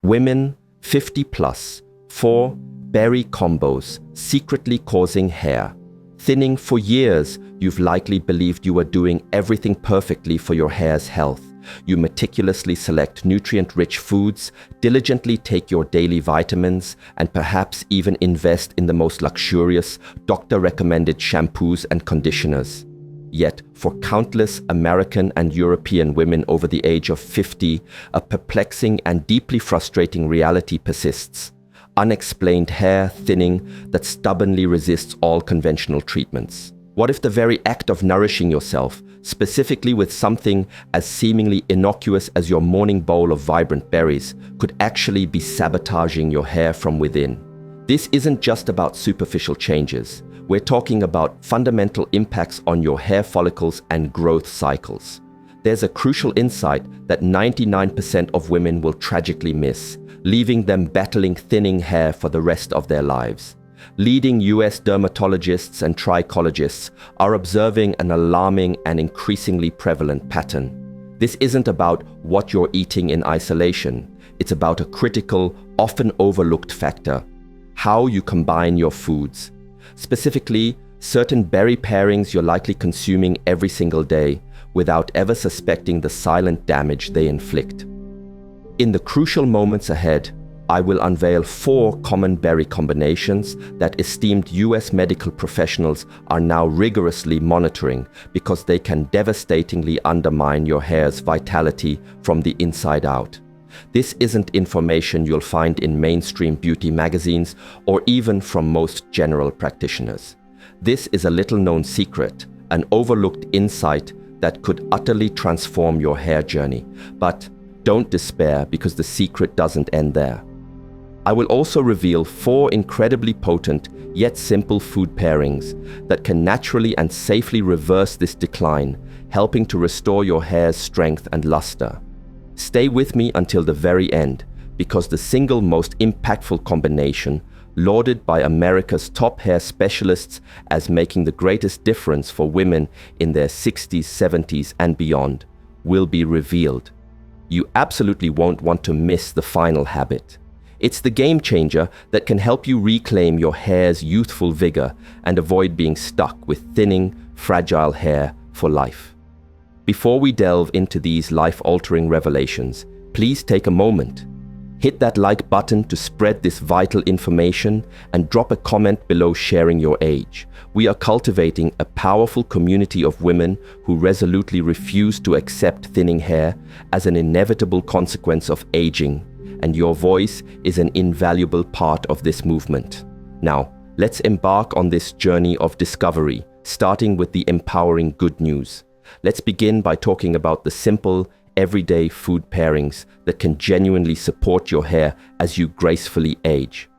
Women 50 plus, 4 berry combos secretly causing hair thinning. For years, you've likely believed you are doing everything perfectly for your hair's health. You meticulously select nutrient-rich foods, diligently take your daily vitamins, and perhaps even invest in the most luxurious, doctor-recommended shampoos and conditioners. Yet, for countless American and European women over the age of 50, a perplexing and deeply frustrating reality persists: unexplained hair thinning that stubbornly resists all conventional treatments. What if the very act of nourishing yourself, specifically with something as seemingly innocuous as your morning bowl of vibrant berries, could actually be sabotaging your hair from within? This isn't just about superficial changes. We're talking about fundamental impacts on your hair follicles and growth cycles. There's a crucial insight that 99% of women will tragically miss, leaving them battling thinning hair for the rest of their lives. Leading US dermatologists and trichologists are observing an alarming and increasingly prevalent pattern. This isn't about what you're eating in isolation. It's about a critical, often overlooked factor: how you combine your foods. Specifically, certain berry pairings you're likely consuming every single day without ever suspecting the silent damage they inflict. In the crucial moments ahead, I will unveil 4 common berry combinations that esteemed US medical professionals are now rigorously monitoring because they can devastatingly undermine your hair's vitality from the inside out. This isn't information you'll find in mainstream beauty magazines or even from most general practitioners. This is a little-known secret, an overlooked insight that could utterly transform your hair journey. But don't despair, because the secret doesn't end there. I will also reveal 4 incredibly potent yet simple food pairings that can naturally and safely reverse this decline, helping to restore your hair's strength and luster. Stay with me until the very end, because the single most impactful combination, lauded by America's top hair specialists as making the greatest difference for women in their 60s, 70s, and beyond, will be revealed. You absolutely won't want to miss the final habit. It's the game changer that can help you reclaim your hair's youthful vigor and avoid being stuck with thinning, fragile hair for life. Before we delve into these life-altering revelations, please take a moment. Hit that like button to spread this vital information and drop a comment below sharing your age. We are cultivating a powerful community of women who resolutely refuse to accept thinning hair as an inevitable consequence of aging, and your voice is an invaluable part of this movement. Now, let's embark on this journey of discovery, starting with the empowering good news. Let's begin by talking about the simple, everyday food pairings that can genuinely support your hair as you gracefully age.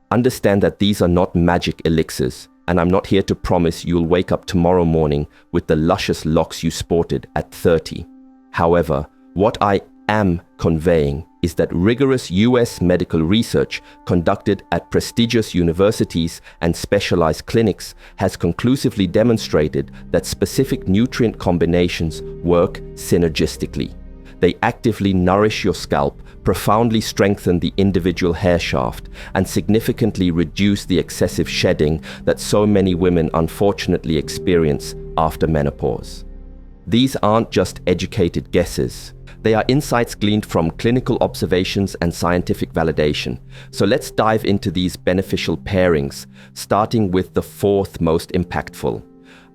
Understand that these are not magic elixirs, and I'm not here to promise you'll wake up tomorrow morning with the luscious locks you sported at 30. However, what I am conveying is that rigorous US medical research conducted at prestigious universities and specialized clinics has conclusively demonstrated that specific nutrient combinations work synergistically. They actively nourish your scalp, profoundly strengthen the individual hair shaft, and significantly reduce the excessive shedding that so many women unfortunately experience after menopause. These aren't just educated guesses. They are insights gleaned from clinical observations and scientific validation. So let's dive into these beneficial pairings, starting with the 4th most impactful.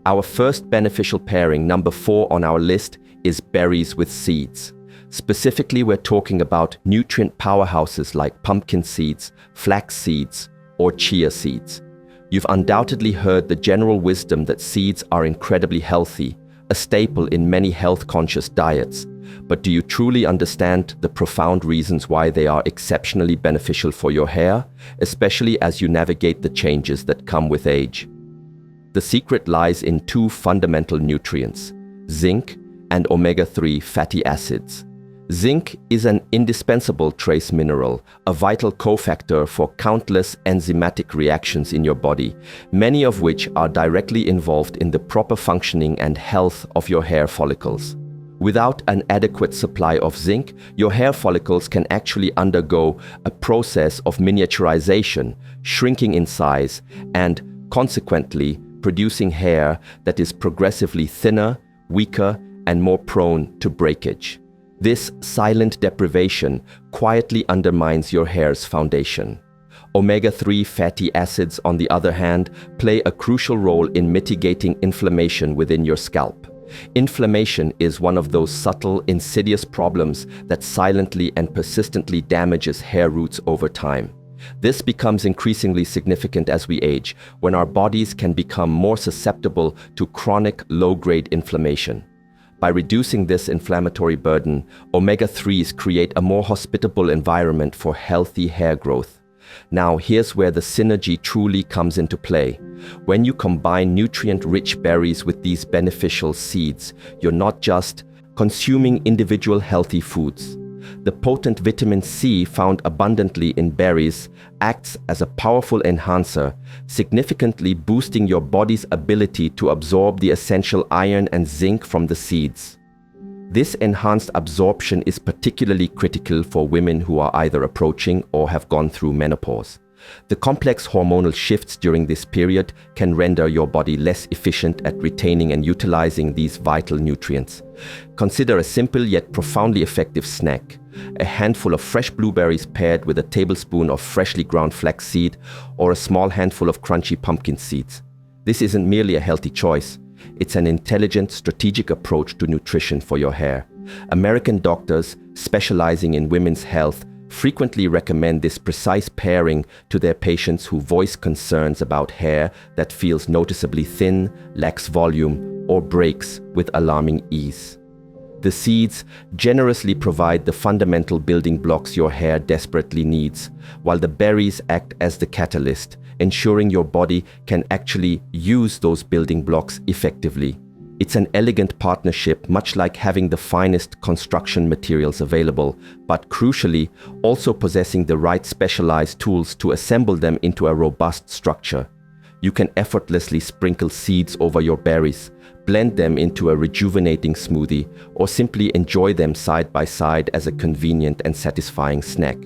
Our first beneficial pairing, number 4 on our list, is berries with seeds. Specifically, we're talking about nutrient powerhouses like pumpkin seeds, flax seeds, or chia seeds. You've undoubtedly heard the general wisdom that seeds are incredibly healthy, a staple in many health-conscious diets. But do you truly understand the profound reasons why they are exceptionally beneficial for your hair, especially as you navigate the changes that come with age? The secret lies in 2 fundamental nutrients: zinc and omega-3 fatty acids. Zinc is an indispensable trace mineral, a vital cofactor for countless enzymatic reactions in your body, many of which are directly involved in the proper functioning and health of your hair follicles. Without an adequate supply of zinc, your hair follicles can actually undergo a process of miniaturization, shrinking in size, and consequently producing hair that is progressively thinner, weaker, and more prone to breakage. This silent deprivation quietly undermines your hair's foundation. Omega-3 fatty acids, on the other hand, play a crucial role in mitigating inflammation within your scalp. Inflammation is one of those subtle, insidious problems that silently and persistently damages hair roots over time. This becomes increasingly significant as we age, when our bodies can become more susceptible to chronic, low-grade inflammation. By reducing this inflammatory burden, omega-3s create a more hospitable environment for healthy hair growth. Now, here's where the synergy truly comes into play. When you combine nutrient-rich berries with these beneficial seeds, you're not just consuming individual healthy foods. The potent vitamin C found abundantly in berries acts as a powerful enhancer, significantly boosting your body's ability to absorb the essential iron and zinc from the seeds. This enhanced absorption is particularly critical for women who are either approaching or have gone through menopause. The complex hormonal shifts during this period can render your body less efficient at retaining and utilizing these vital nutrients. Consider a simple yet profoundly effective snack: a handful of fresh blueberries paired with a tablespoon of freshly ground flaxseed or a small handful of crunchy pumpkin seeds. This isn't merely a healthy choice. It's an intelligent, strategic approach to nutrition for your hair. American doctors specializing in women's health frequently recommend this precise pairing to their patients who voice concerns about hair that feels noticeably thin, lacks volume, or breaks with alarming ease. The seeds generously provide the fundamental building blocks your hair desperately needs, while the berries act as the catalyst, ensuring your body can actually use those building blocks effectively. It's an elegant partnership, much like having the finest construction materials available, but crucially, also possessing the right specialized tools to assemble them into a robust structure. You can effortlessly sprinkle seeds over your berries, blend them into a rejuvenating smoothie, or simply enjoy them side by side as a convenient and satisfying snack.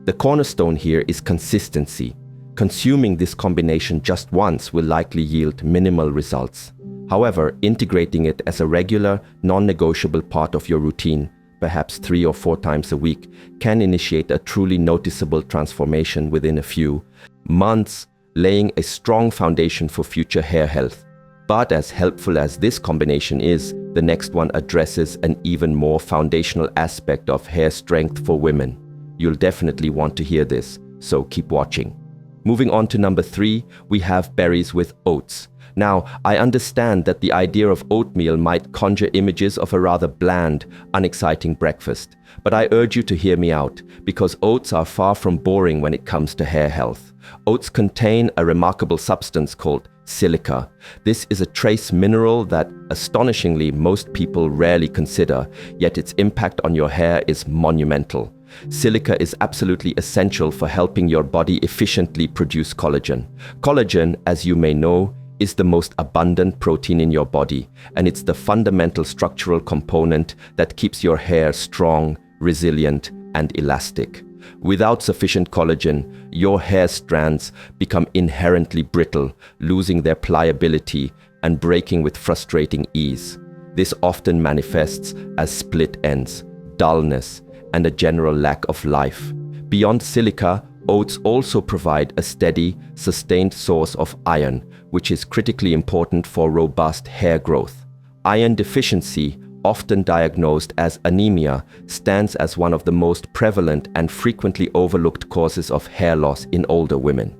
The cornerstone here is consistency. Consuming this combination just once will likely yield minimal results. However, integrating it as a regular, non-negotiable part of your routine, perhaps 3 or 4 times a week, can initiate a truly noticeable transformation within a few months, laying a strong foundation for future hair health. But as helpful as this combination is, the next one addresses an even more foundational aspect of hair strength for women. You'll definitely want to hear this, so keep watching. Moving on to number 3, we have berries with oats. Now, I understand that the idea of oatmeal might conjure images of a rather bland, unexciting breakfast, but I urge you to hear me out, because oats are far from boring when it comes to hair health. Oats contain a remarkable substance called silica. This is a trace mineral that, astonishingly, most people rarely consider, yet its impact on your hair is monumental. Silica is absolutely essential for helping your body efficiently produce collagen. Collagen, as you may know, is the most abundant protein in your body, and it's the fundamental structural component that keeps your hair strong, resilient, and elastic. Without sufficient collagen, your hair strands become inherently brittle, losing their pliability and breaking with frustrating ease. This often manifests as split ends, dullness, and a general lack of life. Beyond silica, oats also provide a steady, sustained source of iron, which is critically important for robust hair growth. Iron deficiency, often diagnosed as anemia, stands as one of the most prevalent and frequently overlooked causes of hair loss in older women.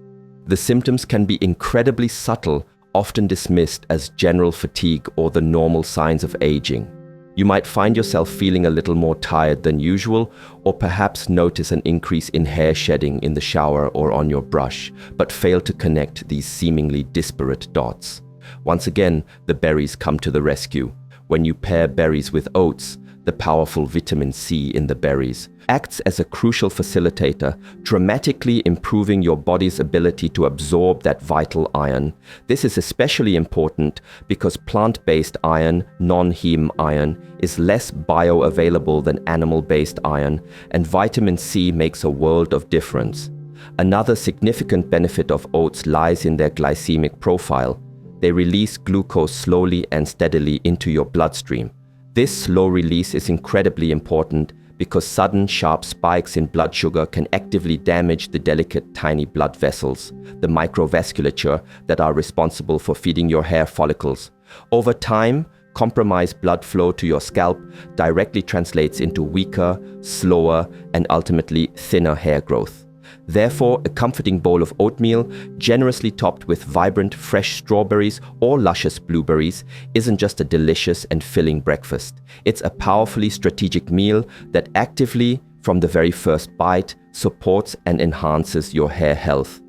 The symptoms can be incredibly subtle, often dismissed as general fatigue or the normal signs of aging. You might find yourself feeling a little more tired than usual, or perhaps notice an increase in hair shedding in the shower or on your brush, but fail to connect these seemingly disparate dots. Once again, the berries come to the rescue. When you pair berries with oats, The powerful vitamin C in the berries acts as a crucial facilitator, dramatically improving your body's ability to absorb that vital iron. This is especially important because plant-based iron, non-heme iron, is less bioavailable than animal-based iron, and vitamin C makes a world of difference. Another significant benefit of oats lies in their glycemic profile. They release glucose slowly and steadily into your bloodstream. This slow release is incredibly important because sudden, sharp spikes in blood sugar can actively damage the delicate, tiny blood vessels, the microvasculature that are responsible for feeding your hair follicles. Over time, compromised blood flow to your scalp directly translates into weaker, slower, and ultimately thinner hair growth. Therefore, a comforting bowl of oatmeal, generously topped with vibrant, fresh strawberries or luscious blueberries, isn't just a delicious and filling breakfast. It's a powerfully strategic meal that actively, from the very first bite, supports and enhances your hair health.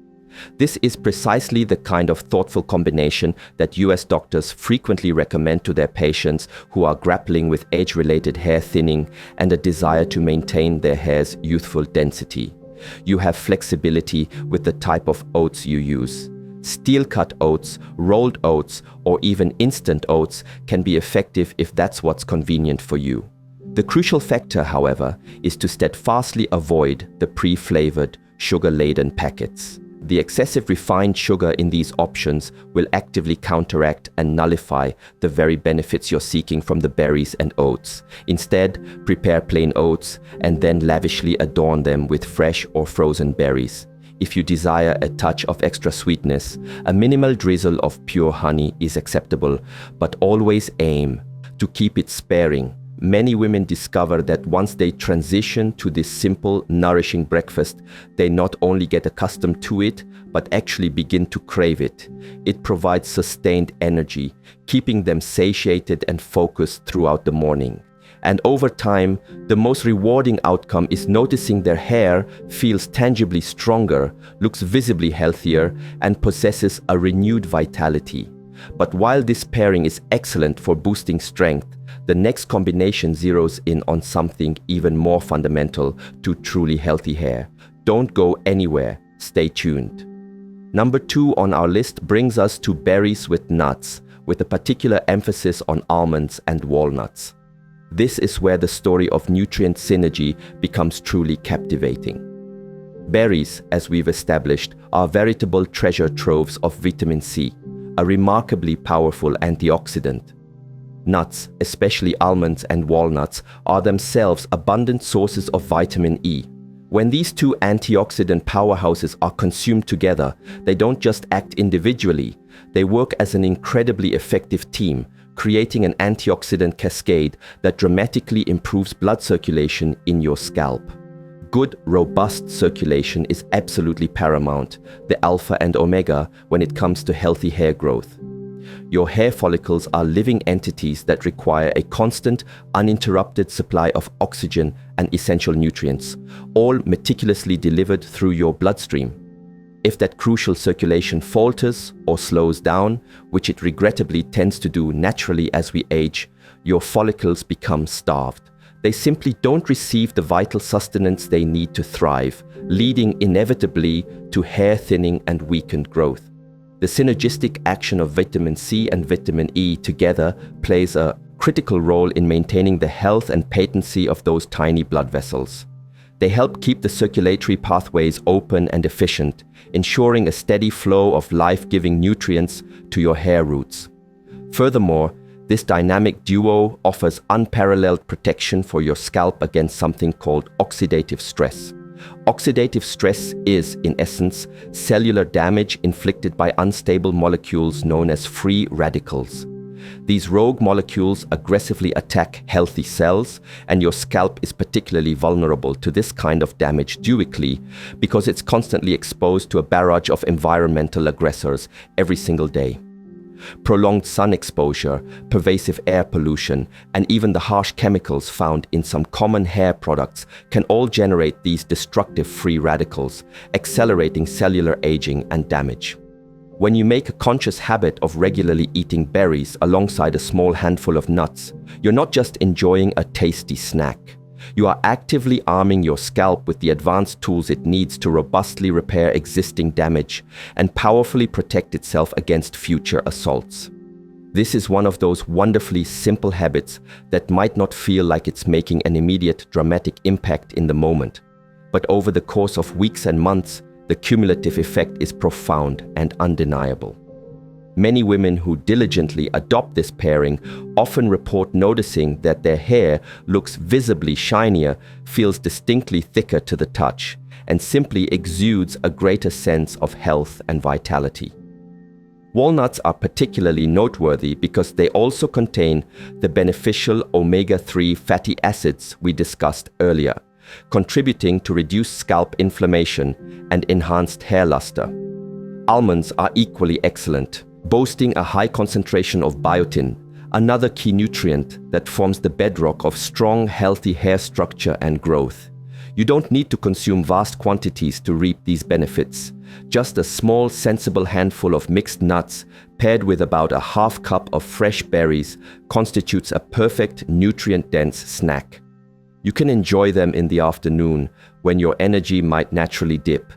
This is precisely the kind of thoughtful combination that US doctors frequently recommend to their patients who are grappling with age-related hair thinning and a desire to maintain their hair's youthful density. You have flexibility with the type of oats you use. Steel-cut oats, rolled oats, or even instant oats can be effective if that's what's convenient for you. The crucial factor, however, is to steadfastly avoid the pre-flavored, sugar-laden packets. The excessive refined sugar in these options will actively counteract and nullify the very benefits you're seeking from the berries and oats. Instead, prepare plain oats and then lavishly adorn them with fresh or frozen berries. If you desire a touch of extra sweetness, a minimal drizzle of pure honey is acceptable, but always aim to keep it sparing. Many women discover that once they transition to this simple, nourishing breakfast, they not only get accustomed to it, but actually begin to crave it. It provides sustained energy, keeping them satiated and focused throughout the morning. And over time, the most rewarding outcome is noticing their hair feels tangibly stronger, looks visibly healthier, and possesses a renewed vitality. But while this pairing is excellent for boosting strength, the next combination zeroes in on something even more fundamental to truly healthy hair. Don't go anywhere. Stay tuned. Number 2 on our list brings us to berries with nuts, with a particular emphasis on almonds and walnuts. This is where the story of nutrient synergy becomes truly captivating. Berries, as we've established, are veritable treasure troves of vitamin C, a remarkably powerful antioxidant. Nuts, especially almonds and walnuts, are themselves abundant sources of vitamin E. When these two antioxidant powerhouses are consumed together, they don't just act individually, they work as an incredibly effective team, creating an antioxidant cascade that dramatically improves blood circulation in your scalp. Good, robust circulation is absolutely paramount, the alpha and omega when it comes to healthy hair growth. Your hair follicles are living entities that require a constant, uninterrupted supply of oxygen and essential nutrients, all meticulously delivered through your bloodstream. If that crucial circulation falters or slows down, which it regrettably tends to do naturally as we age, your follicles become starved. They simply don't receive the vital sustenance they need to thrive, leading inevitably to hair thinning and weakened growth. The synergistic action of vitamin C and vitamin E together plays a critical role in maintaining the health and patency of those tiny blood vessels. They help keep the circulatory pathways open and efficient, ensuring a steady flow of life-giving nutrients to your hair roots. Furthermore, this dynamic duo offers unparalleled protection for your scalp against something called oxidative stress. Oxidative stress is, in essence, cellular damage inflicted by unstable molecules known as free radicals. These rogue molecules aggressively attack healthy cells, and your scalp is particularly vulnerable to this kind of damage dually because it's constantly exposed to a barrage of environmental aggressors every single day. Prolonged sun exposure, pervasive air pollution, and even the harsh chemicals found in some common hair products can all generate these destructive free radicals, accelerating cellular aging and damage. When you make a conscious habit of regularly eating berries alongside a small handful of nuts, you're not just enjoying a tasty snack. You are actively arming your scalp with the advanced tools it needs to robustly repair existing damage and powerfully protect itself against future assaults. This is one of those wonderfully simple habits that might not feel like it's making an immediate dramatic impact in the moment, but over the course of weeks and months, the cumulative effect is profound and undeniable. Many women who diligently adopt this pairing often report noticing that their hair looks visibly shinier, feels distinctly thicker to the touch, and simply exudes a greater sense of health and vitality. Walnuts are particularly noteworthy because they also contain the beneficial omega-3 fatty acids we discussed earlier, contributing to reduced scalp inflammation and enhanced hair luster. Almonds are equally excellent, boasting a high concentration of biotin, another key nutrient that forms the bedrock of strong, healthy hair structure and growth. You don't need to consume vast quantities to reap these benefits. Just a small, sensible handful of mixed nuts paired with about a half cup of fresh berries constitutes a perfect, nutrient-dense snack. You can enjoy them in the afternoon when your energy might naturally dip,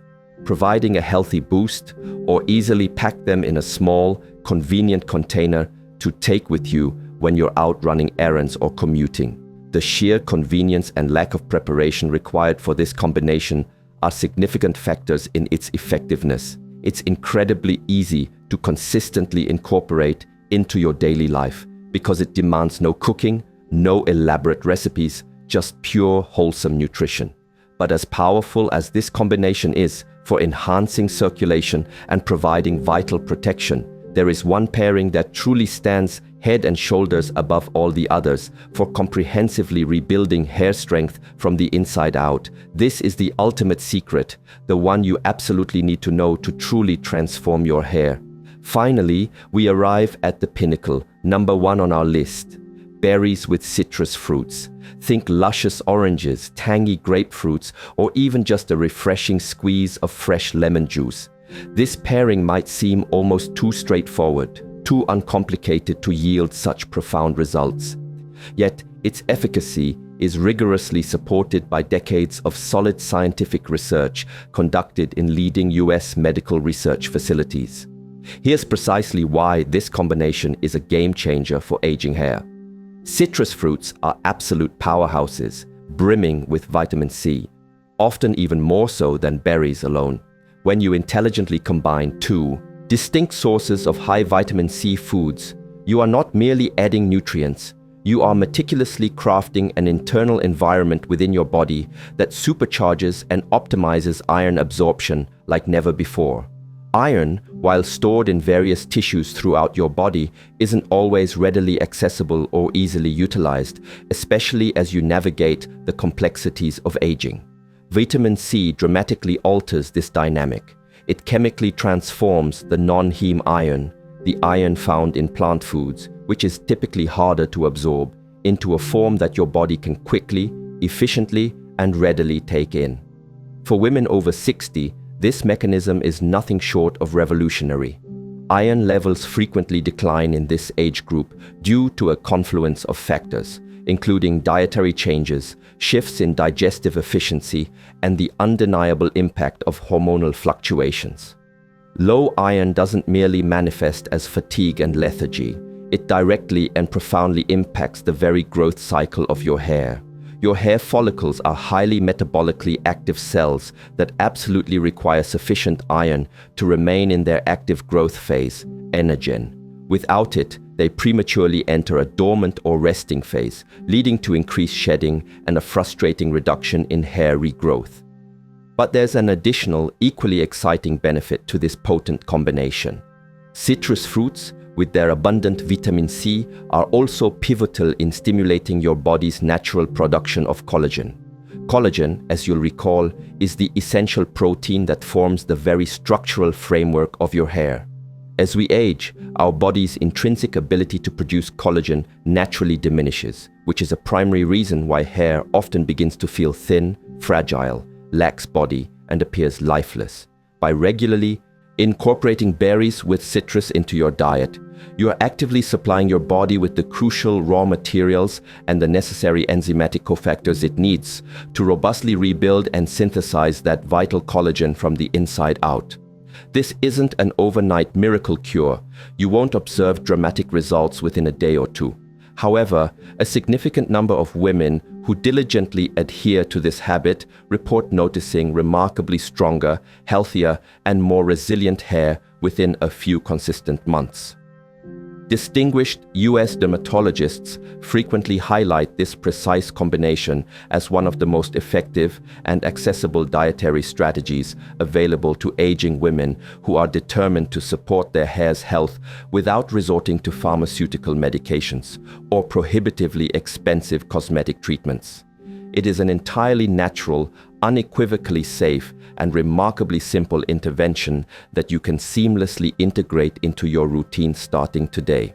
providing a healthy boost, or easily pack them in a small, convenient container to take with you when you're out running errands or commuting. The sheer convenience and lack of preparation required for this combination are significant factors in its effectiveness. It's incredibly easy to consistently incorporate into your daily life because it demands no cooking, no elaborate recipes, just pure, wholesome nutrition. But as powerful as this combination is for enhancing circulation and providing vital protection, there is one pairing that truly stands head and shoulders above all the others for comprehensively rebuilding hair strength from the inside out. This is the ultimate secret, the one you absolutely need to know to truly transform your hair. Finally, we arrive at the pinnacle, number one on our list: berries with citrus fruits. Think luscious oranges, tangy grapefruits, or even just a refreshing squeeze of fresh lemon juice. This pairing might seem almost too straightforward, too uncomplicated to yield such profound results. Yet, its efficacy is rigorously supported by decades of solid scientific research conducted in leading US medical research facilities. Here's precisely why this combination is a game changer for aging hair. Citrus fruits are absolute powerhouses, brimming with vitamin C, often even more so than berries alone. When you intelligently combine two distinct sources of high vitamin C foods, you are not merely adding nutrients, you are meticulously crafting an internal environment within your body that supercharges and optimizes iron absorption like never before. Iron, while stored in various tissues throughout your body, isn't always readily accessible or easily utilized, especially as you navigate the complexities of aging. Vitamin C dramatically alters this dynamic. It chemically transforms the non-heme iron, the iron found in plant foods, which is typically harder to absorb, into a form that your body can quickly, efficiently, and readily take in. For women over 60, this mechanism is nothing short of revolutionary. Iron levels frequently decline in this age group due to a confluence of factors, including dietary changes, shifts in digestive efficiency, and the undeniable impact of hormonal fluctuations. Low iron doesn't merely manifest as fatigue and lethargy. It directly and profoundly impacts the very growth cycle of your hair. Your hair follicles are highly metabolically active cells that absolutely require sufficient iron to remain in their active growth phase, anagen. Without it, they prematurely enter a dormant or resting phase, leading to increased shedding and a frustrating reduction in hair regrowth. But there's an additional, equally exciting benefit to this potent combination. Citrus fruits, with their abundant vitamin C, are also pivotal in stimulating your body's natural production of collagen. Collagen, as you'll recall, is the essential protein that forms the very structural framework of your hair. As we age, our body's intrinsic ability to produce collagen naturally diminishes, which is a primary reason why hair often begins to feel thin, fragile, lacks body, and appears lifeless. By regularly Incorporating berries with citrus into your diet, you are actively supplying your body with the crucial raw materials and the necessary enzymatic cofactors it needs to robustly rebuild and synthesize that vital collagen from the inside out. This isn't an overnight miracle cure. You won't observe dramatic results within a day or two. However, a significant number of women who diligently adhere to this habit report noticing remarkably stronger, healthier, and more resilient hair within a few consistent months. Distinguished US dermatologists frequently highlight this precise combination as one of the most effective and accessible dietary strategies available to aging women who are determined to support their hair's health without resorting to pharmaceutical medications or prohibitively expensive cosmetic treatments. It is an entirely natural, unequivocally safe, and remarkably simple intervention that you can seamlessly integrate into your routine starting today.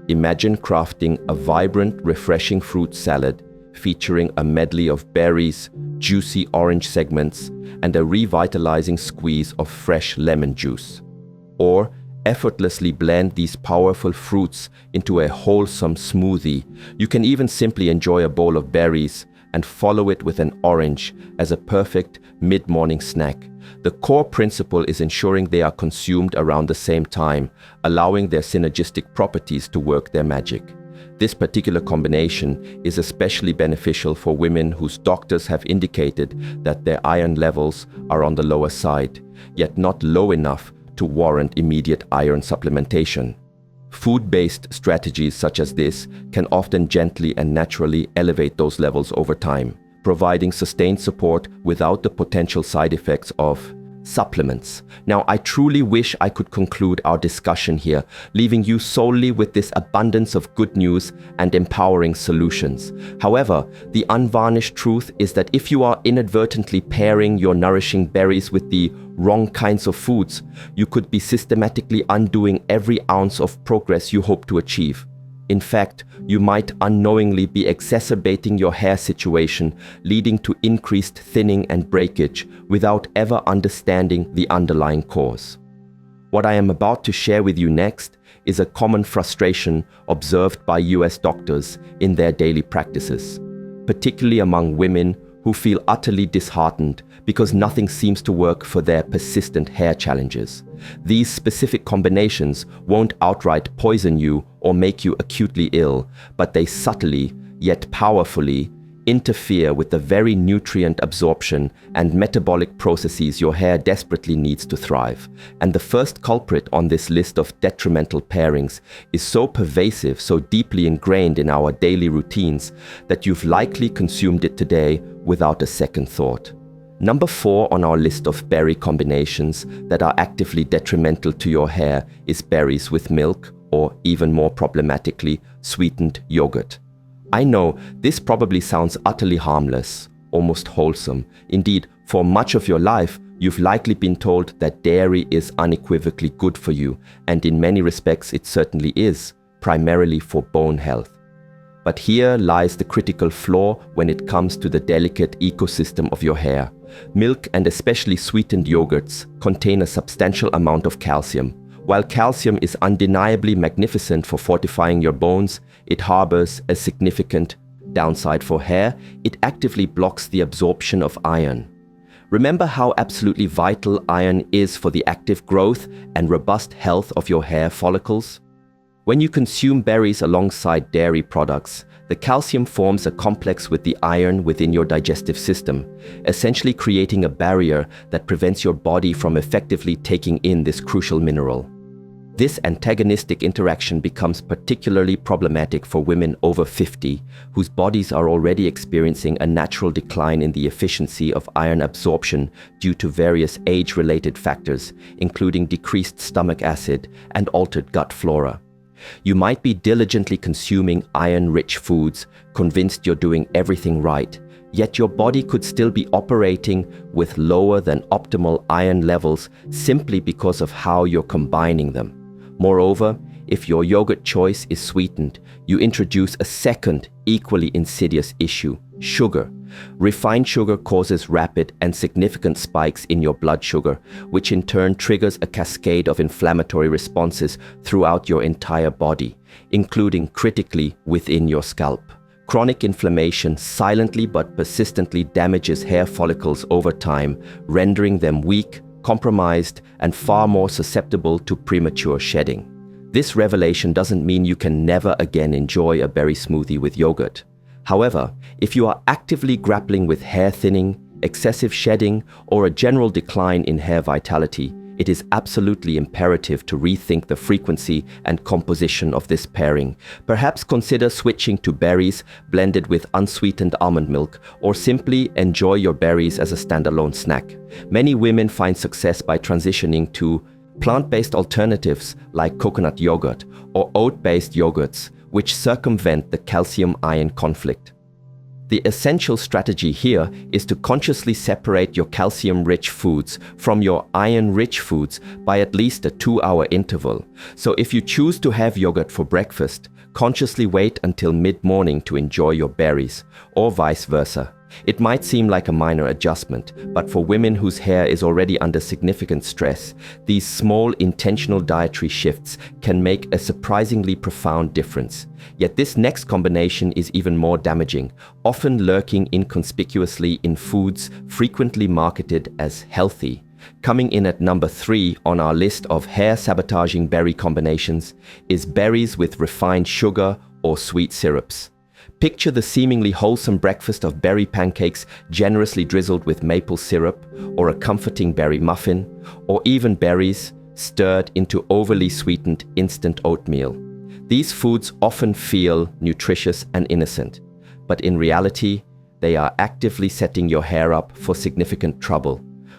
Imagine crafting a vibrant, refreshing fruit salad featuring a medley of berries, juicy orange segments, and a revitalizing squeeze of fresh lemon juice. Or effortlessly blend these powerful fruits into a wholesome smoothie. You can even simply enjoy a bowl of berries and follow it with an orange as a perfect mid-morning snack. The core principle is ensuring they are consumed around the same time, allowing their synergistic properties to work their magic. This particular combination is especially beneficial for women whose doctors have indicated that their iron levels are on the lower side, yet not low enough to warrant immediate iron supplementation. Food-based strategies such as this can often gently and naturally elevate those levels over time, providing sustained support without the potential side effects of supplements. Now, I truly wish I could conclude our discussion here, leaving you solely with this abundance of good news and empowering solutions. However, the unvarnished truth is that if you are inadvertently pairing your nourishing berries with the wrong kinds of foods, you could be systematically undoing every ounce of progress you hope to achieve. In fact, you might unknowingly be exacerbating your hair situation, leading to increased thinning and breakage without ever understanding the underlying cause. What I am about to share with you next is a common frustration observed by US doctors in their daily practices, particularly among women who feel utterly disheartened because nothing seems to work for their persistent hair challenges. These specific combinations won't outright poison you or make you acutely ill, but they subtly, yet powerfully, interfere with the very nutrient absorption and metabolic processes your hair desperately needs to thrive. And the first culprit on this list of detrimental pairings is so pervasive, so deeply ingrained in our daily routines, that you've likely consumed it today without a second thought. Number 4 on our list of berry combinations that are actively detrimental to your hair is berries with milk, or even more problematically, sweetened yogurt. I know this probably sounds utterly harmless, almost wholesome. Indeed, for much of your life, you've likely been told that dairy is unequivocally good for you, and in many respects it certainly is, primarily for bone health. But here lies the critical flaw when it comes to the delicate ecosystem of your hair. Milk, and especially sweetened yogurts, contain a substantial amount of calcium. While calcium is undeniably magnificent for fortifying your bones, it harbors a significant downside for hair. It actively blocks the absorption of iron. Remember how absolutely vital iron is for the active growth and robust health of your hair follicles? When you consume berries alongside dairy products, the calcium forms a complex with the iron within your digestive system, essentially creating a barrier that prevents your body from effectively taking in this crucial mineral. This antagonistic interaction becomes particularly problematic for women over 50, whose bodies are already experiencing a natural decline in the efficiency of iron absorption due to various age-related factors, including decreased stomach acid and altered gut flora. You might be diligently consuming iron-rich foods, convinced you're doing everything right, yet your body could still be operating with lower than optimal iron levels simply because of how you're combining them. Moreover, if your yogurt choice is sweetened, you introduce a second, equally insidious issue: sugar. Refined sugar causes rapid and significant spikes in your blood sugar, which in turn triggers a cascade of inflammatory responses throughout your entire body, including critically within your scalp. Chronic inflammation silently but persistently damages hair follicles over time, rendering them weak, compromised, and far more susceptible to premature shedding. This revelation doesn't mean you can never again enjoy a berry smoothie with yogurt. However, if you are actively grappling with hair thinning, excessive shedding, or a general decline in hair vitality, it is absolutely imperative to rethink the frequency and composition of this pairing. Perhaps consider switching to berries blended with unsweetened almond milk, or simply enjoy your berries as a standalone snack. Many women find success by transitioning to plant-based alternatives like coconut yogurt or oat-based yogurts, which circumvent the calcium-ion conflict. The essential strategy here is to consciously separate your calcium-rich foods from your iron-rich foods by at least a 2-hour interval. So if you choose to have yogurt for breakfast, consciously wait until mid-morning to enjoy your berries, or vice versa. It might seem like a minor adjustment, but for women whose hair is already under significant stress, these small intentional dietary shifts can make a surprisingly profound difference. Yet this next combination is even more damaging, often lurking inconspicuously in foods frequently marketed as healthy. Coming in at number 3 on our list of hair-sabotaging berry combinations is berries with refined sugar or sweet syrups. Picture the seemingly wholesome breakfast of berry pancakes generously drizzled with maple syrup, or a comforting berry muffin, or even berries stirred into overly sweetened instant oatmeal. These foods often feel nutritious and innocent, but in reality, they are actively setting your hair up for significant trouble.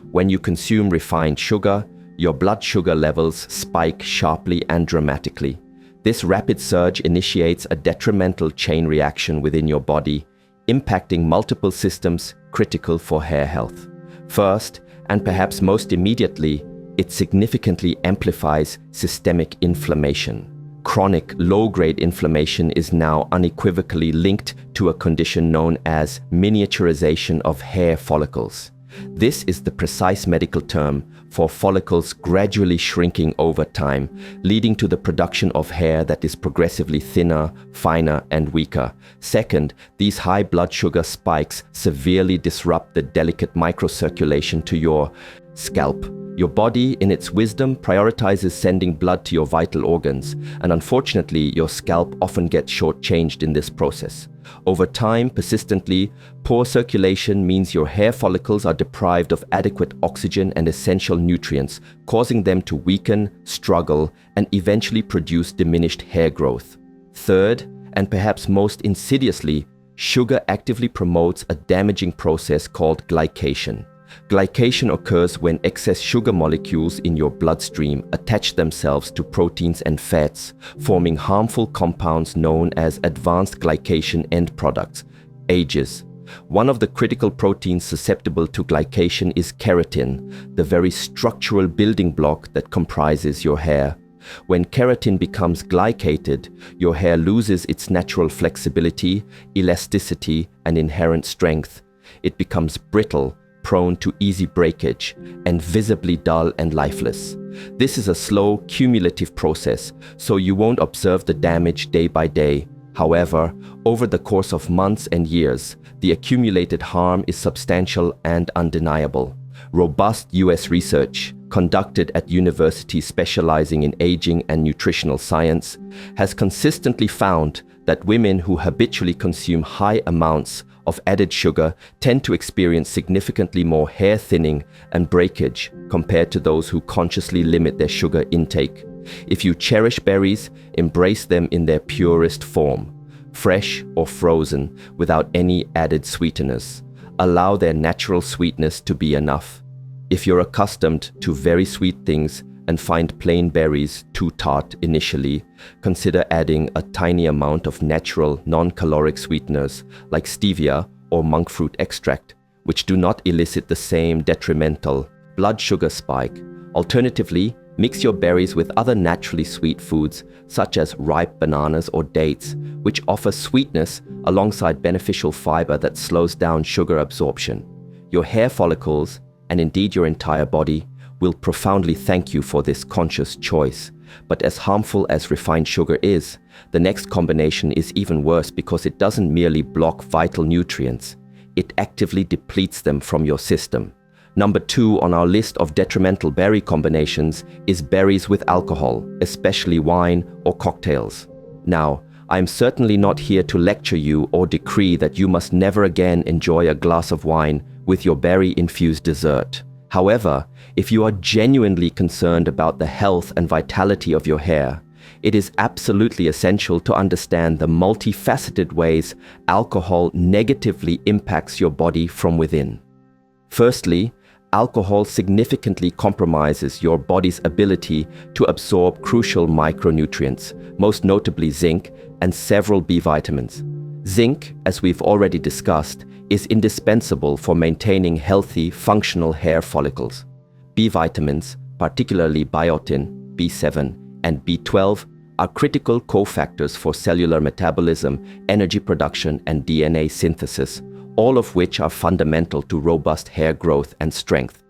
When you consume refined sugar, your blood sugar levels spike sharply and dramatically. This rapid surge initiates a detrimental chain reaction within your body, impacting multiple systems critical for hair health. First, and perhaps most immediately, it significantly amplifies systemic inflammation. Chronic low-grade inflammation is now unequivocally linked to a condition known as miniaturization of hair follicles. This is the precise medical term for follicles gradually shrinking over time, leading to the production of hair that is progressively thinner, finer, and weaker. Second, these high blood sugar spikes severely disrupt the delicate microcirculation to your scalp. Your body, in its wisdom, prioritizes sending blood to your vital organs, and unfortunately, your scalp often gets shortchanged in this process. Over time, persistently, poor circulation means your hair follicles are deprived of adequate oxygen and essential nutrients, causing them to weaken, struggle, and eventually produce diminished hair growth. Third, and perhaps most insidiously, sugar actively promotes a damaging process called glycation. Glycation occurs when excess sugar molecules in your bloodstream attach themselves to proteins and fats, forming harmful compounds known as advanced glycation end products, AGEs. One of the critical proteins susceptible to glycation is keratin, the very structural building block that comprises your hair. When keratin becomes glycated, your hair loses its natural flexibility, elasticity, and inherent strength. It becomes brittle, prone to easy breakage, and visibly dull and lifeless. This is a slow, cumulative process, so you won't observe the damage day by day. However, over the course of months and years, the accumulated harm is substantial and undeniable. Robust US research, conducted at universities specializing in aging and nutritional science, has consistently found that women who habitually consume high amounts of added sugar tend to experience significantly more hair thinning and breakage compared to those who consciously limit their sugar intake. If you cherish berries, embrace them in their purest form, fresh or frozen, without any added sweeteners. Allow their natural sweetness to be enough. If you're accustomed to very sweet things and find plain berries too tart initially, consider adding a tiny amount of natural, non-caloric sweeteners like stevia or monk fruit extract, which do not elicit the same detrimental blood sugar spike. Alternatively, Mix your berries with other naturally sweet foods such as ripe bananas or dates, which offer sweetness alongside beneficial fiber that slows down sugar absorption. Your hair follicles, and indeed your entire body, will profoundly thank you for this conscious choice. But as harmful as refined sugar is, the next combination is even worse because it doesn't merely block vital nutrients, it actively depletes them from your system. Number 2 on our list of detrimental berry combinations is berries with alcohol, especially wine or cocktails. Now, I am certainly not here to lecture you or decree that you must never again enjoy a glass of wine with your berry-infused dessert. However, if you are genuinely concerned about the health and vitality of your hair, it is absolutely essential to understand the multifaceted ways alcohol negatively impacts your body from within. Firstly, alcohol significantly compromises your body's ability to absorb crucial micronutrients, most notably zinc and several B vitamins. Zinc, as we've already discussed, is indispensable for maintaining healthy, functional hair follicles. B vitamins, particularly biotin, B7, and B12, are critical cofactors for cellular metabolism, energy production, and DNA synthesis, all of which are fundamental to robust hair growth and strength.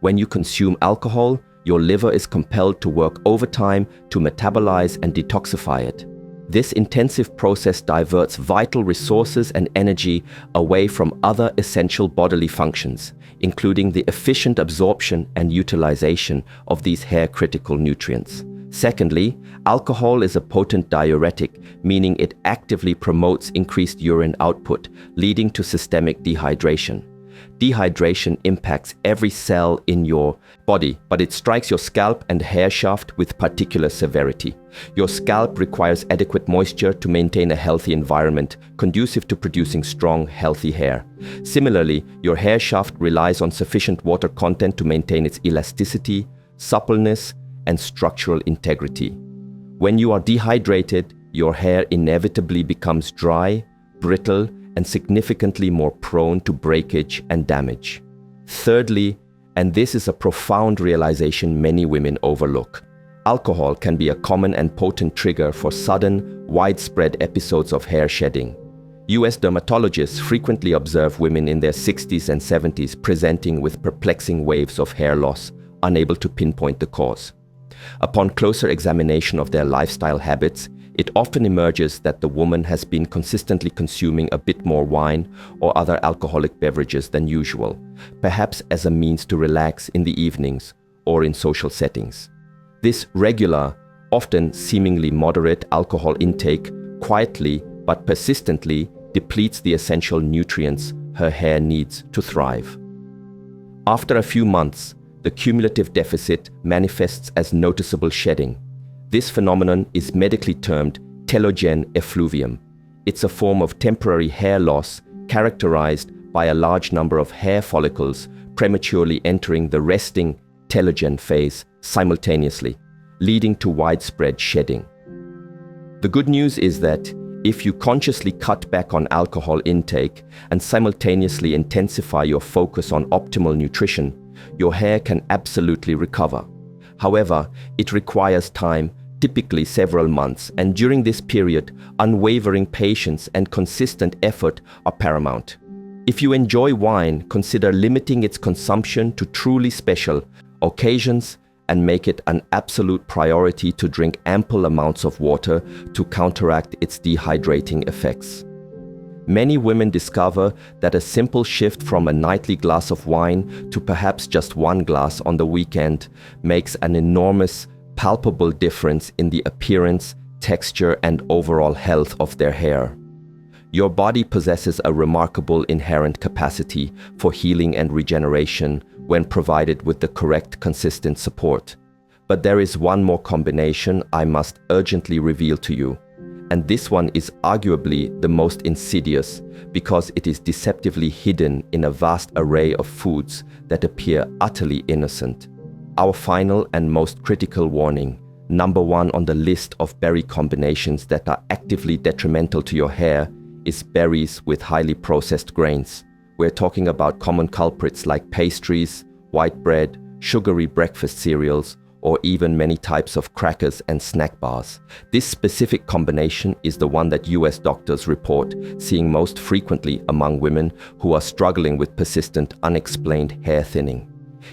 When you consume alcohol, your liver is compelled to work overtime to metabolize and detoxify it. This intensive process diverts vital resources and energy away from other essential bodily functions, including the efficient absorption and utilization of these hair-critical nutrients. Secondly, alcohol is a potent diuretic, meaning it actively promotes increased urine output, leading to systemic dehydration. Dehydration impacts every cell in your body, but it strikes your scalp and hair shaft with particular severity. Your scalp requires adequate moisture to maintain a healthy environment, conducive to producing strong, healthy hair. Similarly, your hair shaft relies on sufficient water content to maintain its elasticity, suppleness, and structural integrity. When you are dehydrated, your hair inevitably becomes dry, brittle, and significantly more prone to breakage and damage. Thirdly, and this is a profound realization many women overlook, alcohol can be a common and potent trigger for sudden, widespread episodes of hair shedding. US dermatologists frequently observe women in their 60s and 70s presenting with perplexing waves of hair loss, unable to pinpoint the cause. Upon closer examination of their lifestyle habits, it often emerges that the woman has been consistently consuming a bit more wine or other alcoholic beverages than usual, perhaps as a means to relax in the evenings or in social settings. This regular, often seemingly moderate alcohol intake quietly but persistently depletes the essential nutrients her hair needs to thrive. After a few months, the cumulative deficit manifests as noticeable shedding. This phenomenon is medically termed telogen effluvium. It's a form of temporary hair loss characterized by a large number of hair follicles prematurely entering the resting telogen phase simultaneously, leading to widespread shedding. The good news is that if you consciously cut back on alcohol intake and simultaneously intensify your focus on optimal nutrition, your hair can absolutely recover. However, it requires time, typically several months, and during this period, unwavering patience and consistent effort are paramount. If you enjoy wine, consider limiting its consumption to truly special occasions and make it an absolute priority to drink ample amounts of water to counteract its dehydrating effects. Many women discover that a simple shift from a nightly glass of wine to perhaps just one glass on the weekend makes an enormous, palpable difference in the appearance, texture, and overall health of their hair. Your body possesses a remarkable inherent capacity for healing and regeneration when provided with the correct, consistent support. But there is one more combination I must urgently reveal to you. And this one is arguably the most insidious because it is deceptively hidden in a vast array of foods that appear utterly innocent. Our final and most critical warning, number 1 on the list of berry combinations that are actively detrimental to your hair, is berries with highly processed grains. We're talking about common culprits like pastries, white bread, sugary breakfast cereals, or even many types of crackers and snack bars. This specific combination is the one that US doctors report seeing most frequently among women who are struggling with persistent, unexplained hair thinning.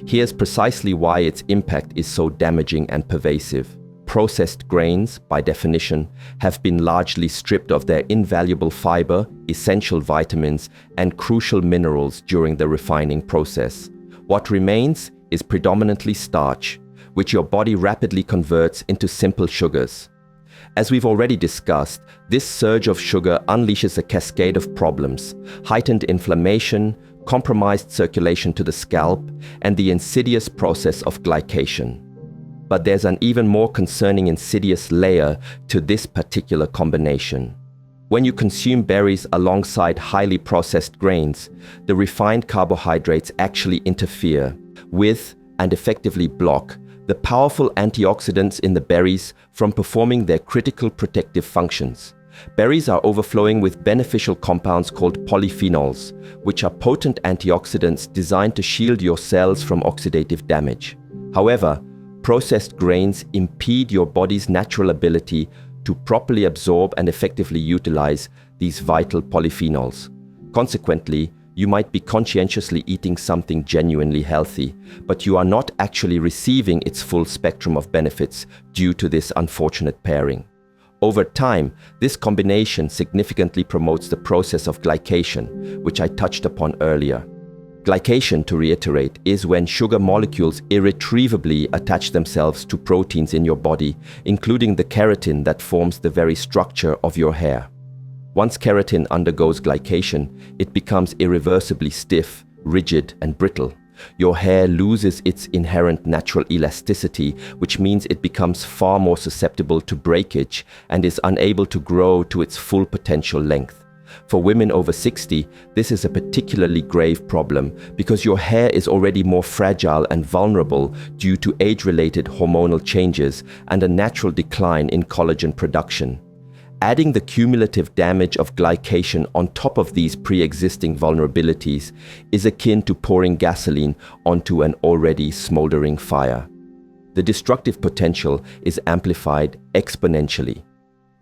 Here's precisely why its impact is so damaging and pervasive. Processed grains, by definition, have been largely stripped of their invaluable fiber, essential vitamins, and crucial minerals during the refining process. What remains is predominantly starch, which your body rapidly converts into simple sugars. As we've already discussed, this surge of sugar unleashes a cascade of problems: heightened inflammation, compromised circulation to the scalp, and the insidious process of glycation. But there's an even more concerning insidious layer to this particular combination. When you consume berries alongside highly processed grains, the refined carbohydrates actually interfere with and effectively block the powerful antioxidants in the berries from performing their critical protective functions. Berries are overflowing with beneficial compounds called polyphenols, which are potent antioxidants designed to shield your cells from oxidative damage. However, processed grains impede your body's natural ability to properly absorb and effectively utilize these vital polyphenols. Consequently, you might be conscientiously eating something genuinely healthy, but you are not actually receiving its full spectrum of benefits due to this unfortunate pairing. Over time, this combination significantly promotes the process of glycation, which I touched upon earlier. Glycation, to reiterate, is when sugar molecules irretrievably attach themselves to proteins in your body, including the keratin that forms the very structure of your hair. Once keratin undergoes glycation, it becomes irreversibly stiff, rigid, and brittle. Your hair loses its inherent natural elasticity, which means it becomes far more susceptible to breakage and is unable to grow to its full potential length. For women over 60, this is a particularly grave problem because your hair is already more fragile and vulnerable due to age-related hormonal changes and a natural decline in collagen production. Adding the cumulative damage of glycation on top of these pre-existing vulnerabilities is akin to pouring gasoline onto an already smoldering fire. The destructive potential is amplified exponentially.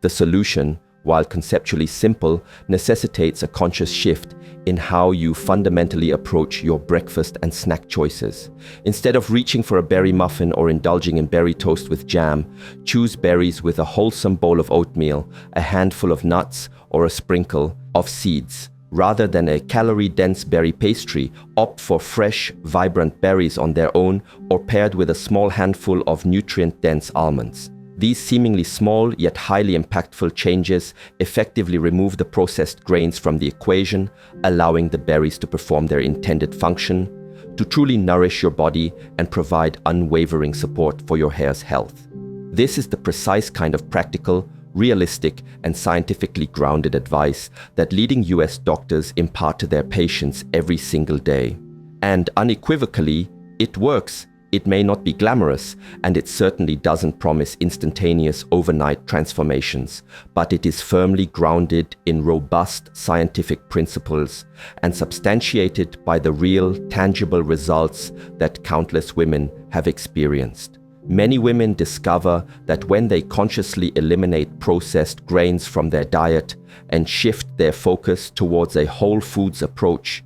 The solution, while conceptually simple, necessitates a conscious shift in how you fundamentally approach your breakfast and snack choices. Instead of reaching for a berry muffin or indulging in berry toast with jam, choose berries with a wholesome bowl of oatmeal, a handful of nuts, or a sprinkle of seeds. Rather than a calorie-dense berry pastry, opt for fresh, vibrant berries on their own or paired with a small handful of nutrient-dense almonds. These seemingly small yet highly impactful changes effectively remove the processed grains from the equation, allowing the berries to perform their intended function, to truly nourish your body and provide unwavering support for your hair's health. This is the precise kind of practical, realistic, and scientifically grounded advice that leading US doctors impart to their patients every single day. And unequivocally, it works. It may not be glamorous, and it certainly doesn't promise instantaneous overnight transformations, but it is firmly grounded in robust scientific principles and substantiated by the real, tangible results that countless women have experienced. Many women discover that when they consciously eliminate processed grains from their diet and shift their focus towards a whole foods approach,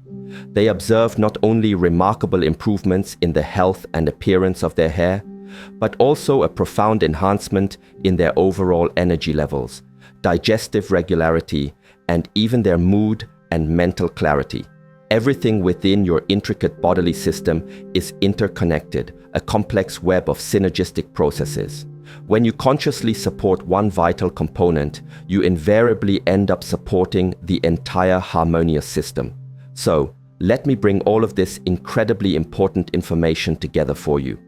they observe not only remarkable improvements in the health and appearance of their hair, but also a profound enhancement in their overall energy levels, digestive regularity, and even their mood and mental clarity. Everything within your intricate bodily system is interconnected, a complex web of synergistic processes. When you consciously support one vital component, you invariably end up supporting the entire harmonious system. So, let me bring all of this incredibly important information together for you.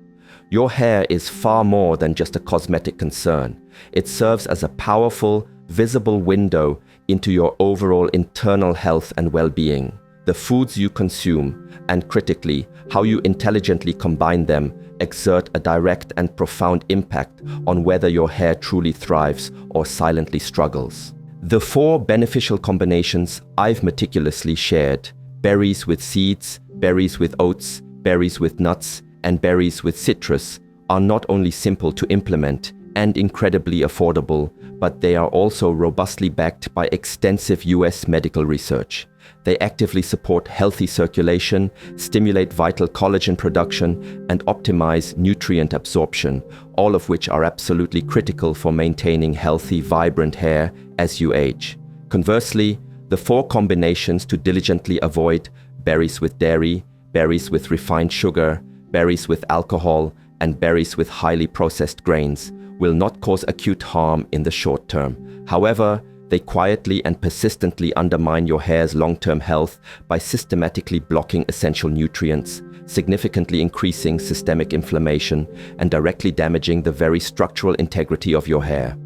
Your hair is far more than just a cosmetic concern. It serves as a powerful, visible window into your overall internal health and well-being. The foods you consume, and critically, how you intelligently combine them, exert a direct and profound impact on whether your hair truly thrives or silently struggles. The 4 beneficial combinations I've meticulously shared: berries with seeds, berries with oats, berries with nuts, and berries with citrus, are not only simple to implement and incredibly affordable, but they are also robustly backed by extensive US medical research. They actively support healthy circulation, stimulate vital collagen production, and optimize nutrient absorption, all of which are absolutely critical for maintaining healthy, vibrant hair as you age. Conversely, the 4 combinations to diligently avoid: berries with dairy, berries with refined sugar, berries with alcohol, and berries with highly processed grains, will not cause acute harm in the short term. However, they quietly and persistently undermine your hair's long-term health by systematically blocking essential nutrients, significantly increasing systemic inflammation, and directly damaging the very structural integrity of your hair.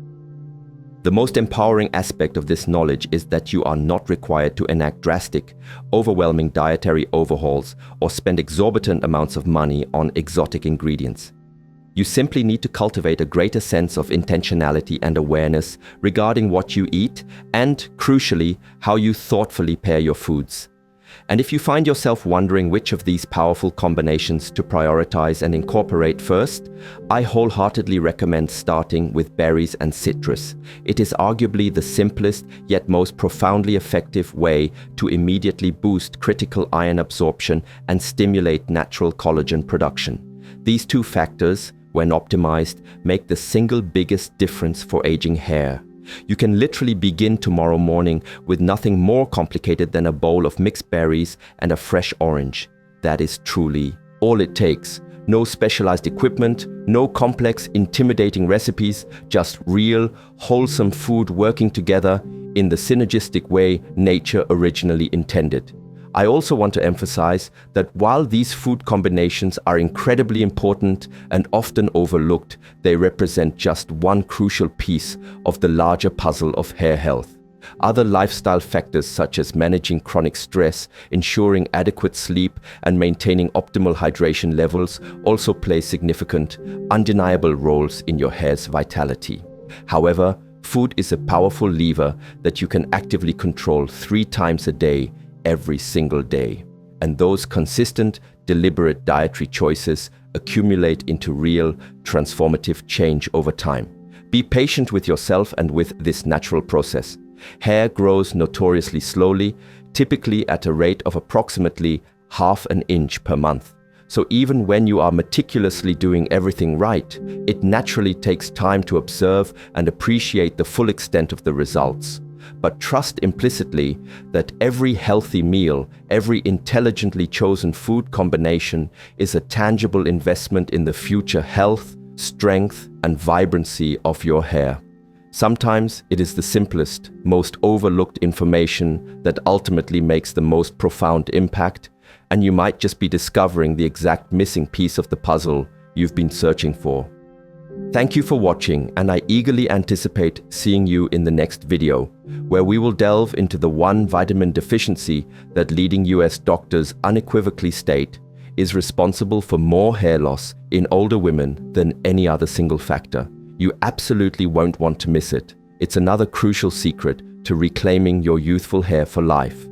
The most empowering aspect of this knowledge is that you are not required to enact drastic, overwhelming dietary overhauls or spend exorbitant amounts of money on exotic ingredients. You simply need to cultivate a greater sense of intentionality and awareness regarding what you eat and, crucially, how you thoughtfully pair your foods. And if you find yourself wondering which of these powerful combinations to prioritize and incorporate first, I wholeheartedly recommend starting with berries and citrus. It is arguably the simplest yet most profoundly effective way to immediately boost critical iron absorption and stimulate natural collagen production. These 2 factors, when optimized, make the single biggest difference for aging hair. You can literally begin tomorrow morning with nothing more complicated than a bowl of mixed berries and a fresh orange. That is truly all it takes. No specialized equipment, no complex, intimidating recipes, just real, wholesome food working together in the synergistic way nature originally intended. I also want to emphasize that while these food combinations are incredibly important and often overlooked, they represent just one crucial piece of the larger puzzle of hair health. Other lifestyle factors such as managing chronic stress, ensuring adequate sleep, and maintaining optimal hydration levels also play significant, undeniable roles in your hair's vitality. However, food is a powerful lever that you can actively control 3 times a day, every single day. And those consistent, deliberate dietary choices accumulate into real, transformative change over time. Be patient with yourself and with this natural process. Hair grows notoriously slowly, typically at a rate of approximately ½ an inch per month. So even when you are meticulously doing everything right, it naturally takes time to observe and appreciate the full extent of the results. But trust implicitly that every healthy meal, every intelligently chosen food combination is a tangible investment in the future health, strength, and vibrancy of your hair. Sometimes it is the simplest, most overlooked information that ultimately makes the most profound impact, and you might just be discovering the exact missing piece of the puzzle you've been searching for. Thank you for watching, and I eagerly anticipate seeing you in the next video, where we will delve into the one vitamin deficiency that leading US doctors unequivocally state is responsible for more hair loss in older women than any other single factor. You absolutely won't want to miss it. It's another crucial secret to reclaiming your youthful hair for life.